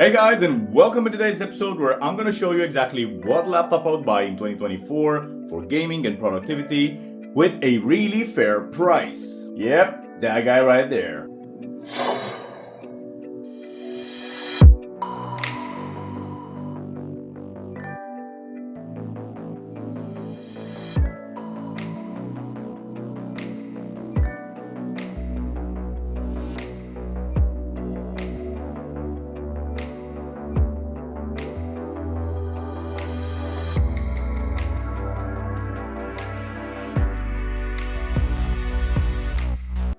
Hey guys, and welcome to today's episode where I'm going to show you exactly what laptop I would buy in 2024 for gaming and productivity with a really fair price. Yep, that guy right there.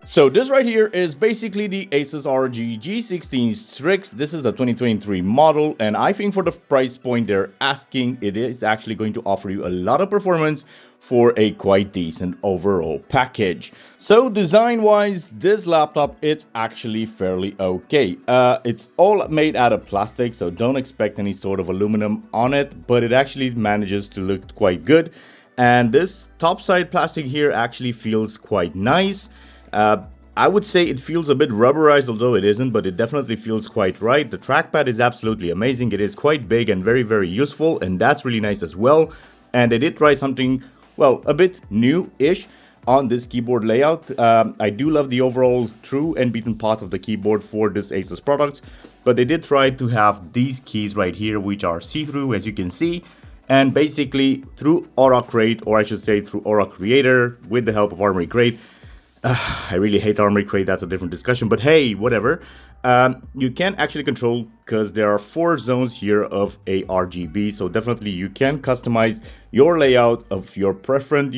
So this right here is basically the ASUS ROG G16 Strix. This is the 2023 model, and I think for the price point they're asking, it is actually going to offer you a lot of performance for a quite decent overall package. So design-wise, this laptop, it's actually fairly okay. It's all made out of plastic, so don't expect any sort of aluminum on it, but it actually manages to look quite good. And this top side plastic here actually feels quite nice. I would say it feels a bit rubberized, although it isn't, but it definitely feels quite right. The trackpad is absolutely amazing. It is quite big and very, very useful, and that's really nice as well. And they did try something, well, a bit new-ish on this keyboard layout. I do love the overall true and beaten path of the keyboard for this ASUS product, but they did try to have these keys right here, which are see-through, as you can see. And basically, through Aura Crate, or I should say through Aura Creator, with the help of Armory Crate, I really hate Armory Crate, that's a different discussion, but hey, whatever. You can actually control, because there are 4 zones here of a RGB, so definitely you can customize your layout of your preferred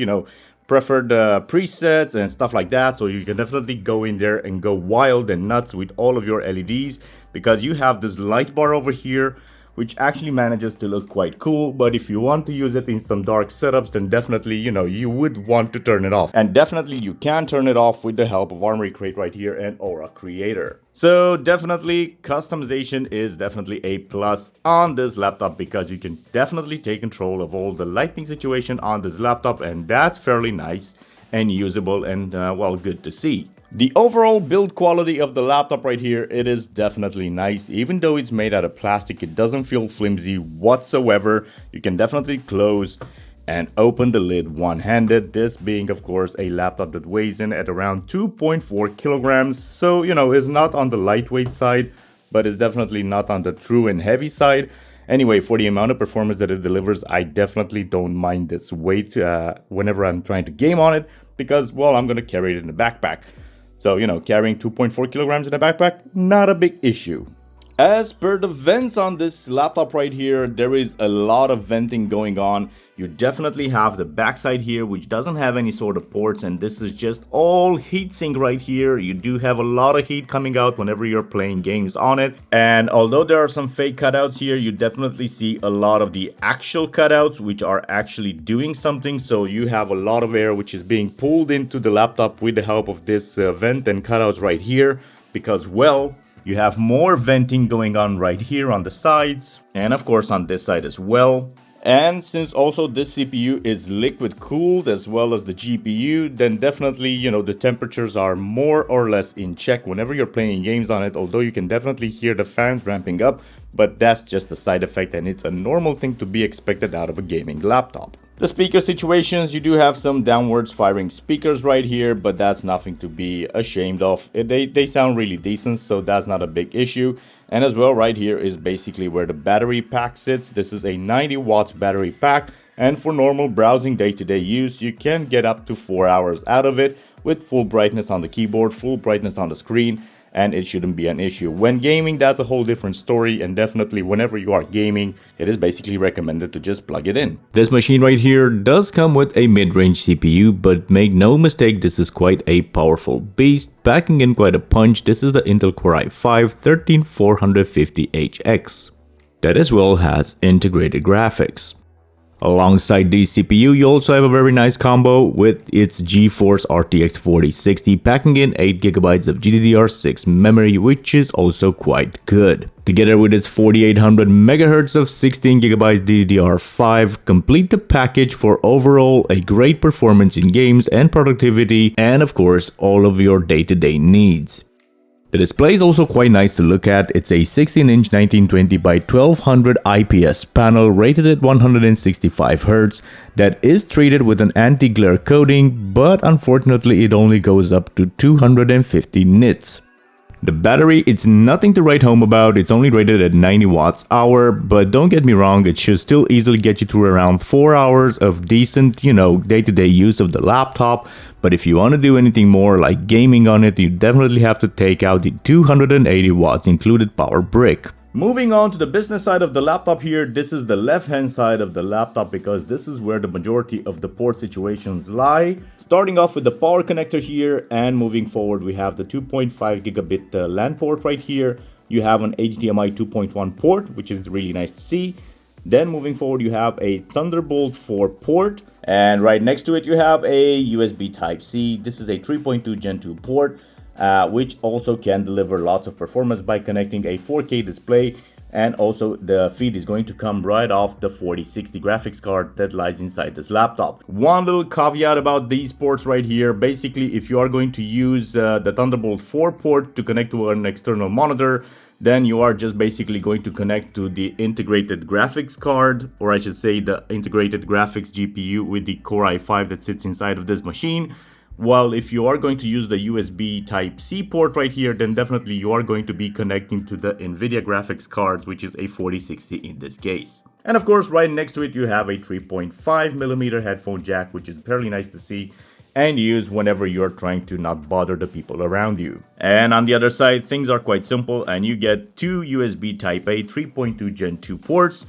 presets and stuff like that. So you can definitely go in there and go wild and nuts with all of your LEDs, because you have this light bar over here, which actually manages to look quite cool. But if you want to use it in some dark setups, then definitely, you would want to turn it off. And definitely you can turn it off with the help of Armory Crate right here and Aura Creator. So definitely customization is definitely a plus on this laptop, because you can definitely take control of all the lighting situation on this laptop, and that's fairly nice and usable and well, good to see. The overall build quality of the laptop right here, it is definitely nice. Even though it's made out of plastic, it doesn't feel flimsy whatsoever. You can definitely close and open the lid one-handed. This being, of course, a laptop that weighs in at around 2.4 kilograms. So, it's not on the lightweight side, but it's definitely not on the true and heavy side. Anyway, for the amount of performance that it delivers, I definitely don't mind this weight whenever I'm trying to game on it, because, well, I'm going to carry it in the backpack. So, carrying 2.4 kilograms in a backpack, not a big issue. As per the vents on this laptop right here, there is a lot of venting going on. You definitely have the backside here, which doesn't have any sort of ports, and this is just all heatsink right here. You do have a lot of heat coming out whenever you're playing games on it. And although there are some fake cutouts here, you definitely see a lot of the actual cutouts, which are actually doing something. So you have a lot of air which is being pulled into the laptop with the help of this vent and cutouts right here, because, well, you have more venting going on right here on the sides, and of course on this side as well. And since also this CPU is liquid cooled as well as the GPU, then definitely, the temperatures are more or less in check whenever you're playing games on it, although you can definitely hear the fans ramping up, but that's just a side effect, and it's a normal thing to be expected out of a gaming laptop. The speaker situations, you do have some downwards firing speakers right here, but that's nothing to be ashamed of. They sound really decent, so that's not a big issue. And as well, right here is basically where the battery pack sits. This is a 90 watts battery pack, and for normal browsing day-to-day use, you can get up to 4 hours out of it with full brightness on the keyboard, full brightness on the screen, and it shouldn't be an issue. When gaming, that's a whole different story, and definitely whenever you are gaming, it is basically recommended to just plug it in. This machine right here does come with a mid-range CPU, but make no mistake, this is quite a powerful beast, packing in quite a punch. This is the Intel Core i5-13450HX. That as well has integrated graphics. Alongside the CPU, you also have a very nice combo with its GeForce RTX 4060, packing in 8GB of GDDR6 memory, which is also quite good. Together with its 4800 MHz of 16GB DDR5, complete the package for overall a great performance in games and productivity, and of course all of your day-to-day needs. The display is also quite nice to look at. It's a 16-inch 1920 by 1200 IPS panel rated at 165 Hz that is treated with an anti-glare coating, but unfortunately it only goes up to 250 nits. The battery, it's nothing to write home about. It's only rated at 90 watts hour, but don't get me wrong, it should still easily get you through around 4 hours of decent, day-to-day use of the laptop. But if you want to do anything more like gaming on it, you definitely have to take out the 280 watts included power brick. Moving on to the business side of the laptop here, this is the left-hand side of the laptop because this is where the majority of the port situations lie. Starting off with the power connector here and moving forward, we have the 2.5 gigabit LAN port right here. You have an HDMI 2.1 port, which is really nice to see. Then moving forward, you have a Thunderbolt 4 port. And right next to it, you have a USB Type-C. This is a 3.2 Gen 2 port. Which also can deliver lots of performance by connecting a 4K display, and also the feed is going to come right off the 4060 graphics card that lies inside this laptop. One little caveat about these ports right here: basically, if you are going to use the Thunderbolt 4 port to connect to an external monitor, then you are just basically going to connect to the integrated graphics card, or I should say the integrated graphics GPU with the Core i5 that sits inside of this machine. While if you are going to use the USB Type-C port right here, then definitely you are going to be connecting to the NVIDIA graphics cards, which is a 4060 in this case. And of course, right next to it, you have a 3.5mm headphone jack, which is fairly nice to see and use whenever you're trying to not bother the people around you. And on the other side, things are quite simple, and you get two USB Type-A 3.2 Gen 2 ports.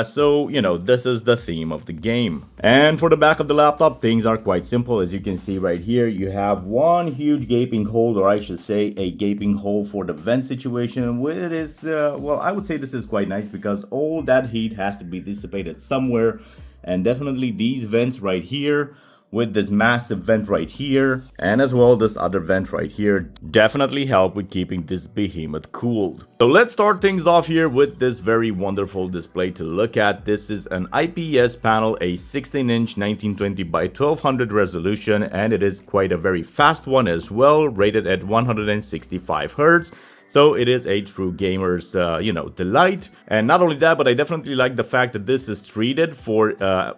So, this is the theme of the game. And for the back of the laptop, things are quite simple. As you can see right here, you have one huge gaping hole, or I should say a gaping hole for the vent situation, which is, well, I would say this is quite nice because all that heat has to be dissipated somewhere. And definitely these vents right here, with this massive vent right here, and as well this other vent right here, definitely help with keeping this behemoth cooled. So let's start things off here with this very wonderful display to look at. This is an IPS panel, a 16-inch 1920 by 1200 resolution, and it is quite a very fast one as well, rated at 165 Hz. So it is a true gamer's, delight. And not only that, but I definitely like the fact that this is treated for,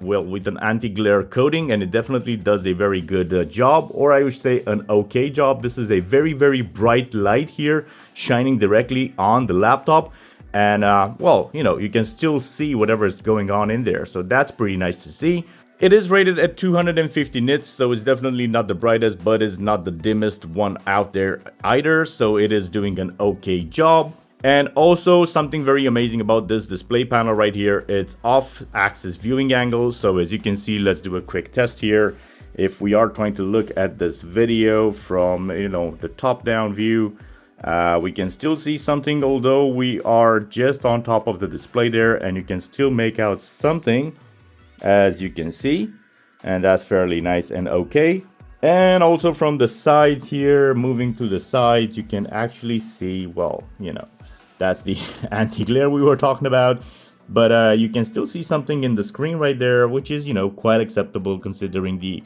with an anti-glare coating, and it definitely does a very good job, or I would say an okay job. This is a very, very bright light here shining directly on the laptop. And, you can still see whatever is going on in there. So that's pretty nice to see. It is rated at 250 nits, so it's definitely not the brightest, but it's not the dimmest one out there either, so it is doing an okay job. And also something very amazing about this display panel right here, it's off-axis viewing angle. So as you can see, let's do a quick test here. If we are trying to look at this video from, the top-down view, we can still see something, although we are just on top of the display there, and you can still make out something, as you can see, and that's fairly nice and okay. And also from the sides here, moving to the sides, you can actually see, that's the anti-glare we were talking about, but you can still see something in the screen right there, which is, quite acceptable considering the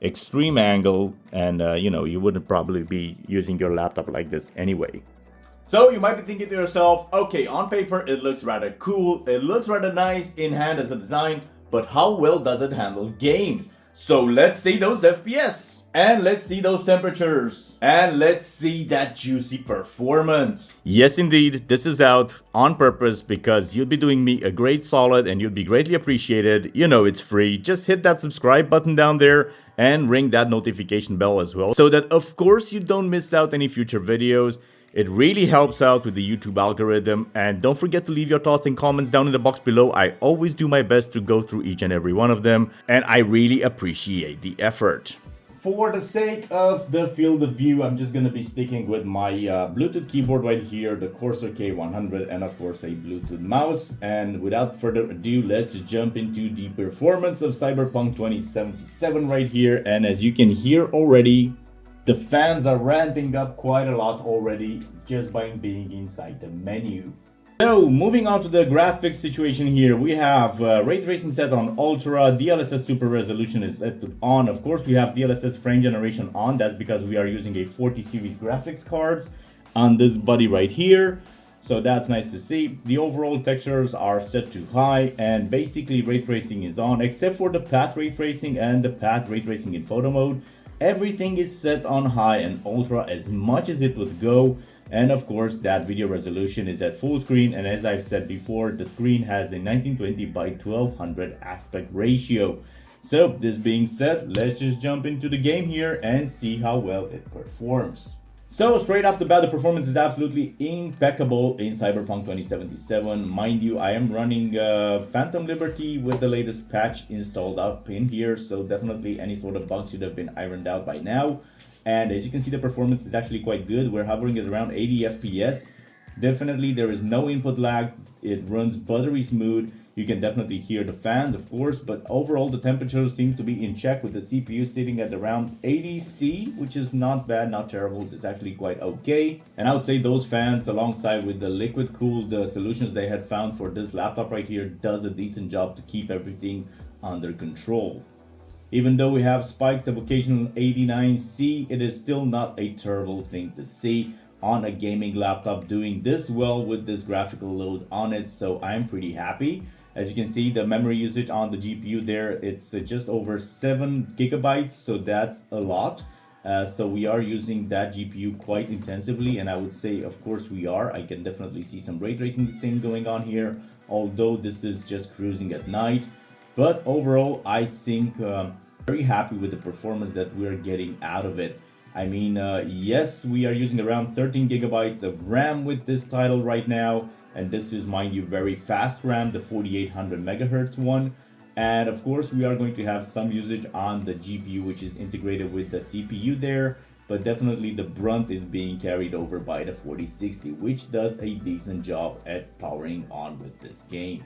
extreme angle, and you wouldn't probably be using your laptop like this anyway. So you might be thinking to yourself, okay, on paper it looks rather cool, it looks rather nice in hand as a design, but how well does it handle games? So let's see those FPS, and let's see those temperatures, and let's see that juicy performance. Yes, indeed, this is out on purpose because you'll be doing me a great solid and you'll be greatly appreciated. It's free. Just hit that subscribe button down there and ring that notification bell as well, so that of course you don't miss out any future videos. It really helps out with the YouTube algorithm, and don't forget to leave your thoughts and comments down in the box below. I always do my best to go through each and every one of them, and I really appreciate the effort. For the sake of the field of view, I'm just going to be sticking with my Bluetooth keyboard right here, the Corsair K100, and of course a Bluetooth mouse. And without further ado, let's jump into the performance of Cyberpunk 2077 right here. And as you can hear already, the fans are ramping up quite a lot already just by being inside the menu. So moving on to the graphics situation here, we have ray tracing set on Ultra, DLSS Super Resolution is set to on. Of course, we have DLSS frame generation on. That's because we are using a 40 series graphics cards. on this body right here. So that's nice to see. The overall textures are set to high, and basically ray tracing is on, except for the path ray tracing and the path ray tracing in photo mode. Everything is set on high and ultra as much as it would go. And of course that video resolution is at full screen, and as I've said before, the screen has a 1920 by 1200 aspect ratio. So this being said, let's just jump into the game here and see how well it performs. So straight off the bat, the performance is absolutely impeccable in Cyberpunk 2077. Mind you, I am running Phantom Liberty with the latest patch installed up in here, so definitely any sort of bugs should have been ironed out by now. And as you can see, the performance is actually quite good. We're hovering at around 80 FPS. Definitely there is no input lag. It runs buttery smooth. You can definitely hear the fans, of course, but overall the temperature seems to be in check, with the CPU sitting at around 80 C, which is not bad, not terrible. It's actually quite okay. And I would say those fans, alongside with the liquid cooled solutions they had found for this laptop right here, does a decent job to keep everything under control. Even though we have spikes of occasional 89C, it is still not a terrible thing to see on a gaming laptop doing this well with this graphical load on it, so I'm pretty happy. As you can see, the memory usage on the GPU there, it's just over 7 gigabytes, so that's a lot. So we are using that GPU quite intensively, and I would say, of course, we are. I can definitely see some ray tracing thing going on here, although this is just cruising at night. But overall, I think very happy with the performance that we're getting out of it. I mean, yes, we are using around 13 gigabytes of RAM with this title right now. And this is, mind you, very fast RAM, the 4800 megahertz one. And of course, we are going to have some usage on the GPU, which is integrated with the CPU there. But definitely the brunt is being carried over by the 4060, which does a decent job at powering on with this game.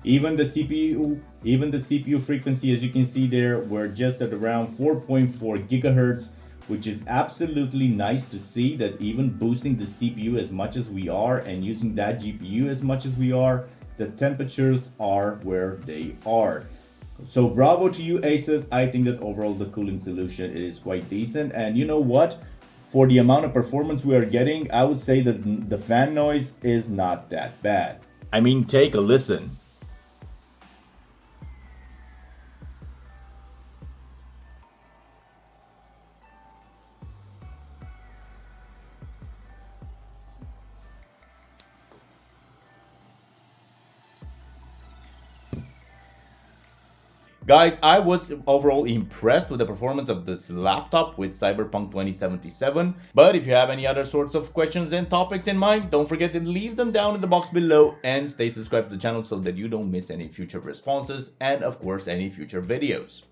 Even the CPU frequency, as you can see there, we're just at around 4.4 gigahertz, which is absolutely nice to see, that even boosting the CPU as much as we are and using that GPU as much as we are, the temperatures are where they are. So bravo to you, ASUS. I think that overall the cooling solution is quite decent. And you know what? For the amount of performance we are getting, I would say that the fan noise is not that bad. I mean, take a listen. Guys, I was overall impressed with the performance of this laptop with Cyberpunk 2077. But if you have any other sorts of questions and topics in mind, don't forget to leave them down in the box below, and stay subscribed to the channel so that you don't miss any future responses and of course any future videos.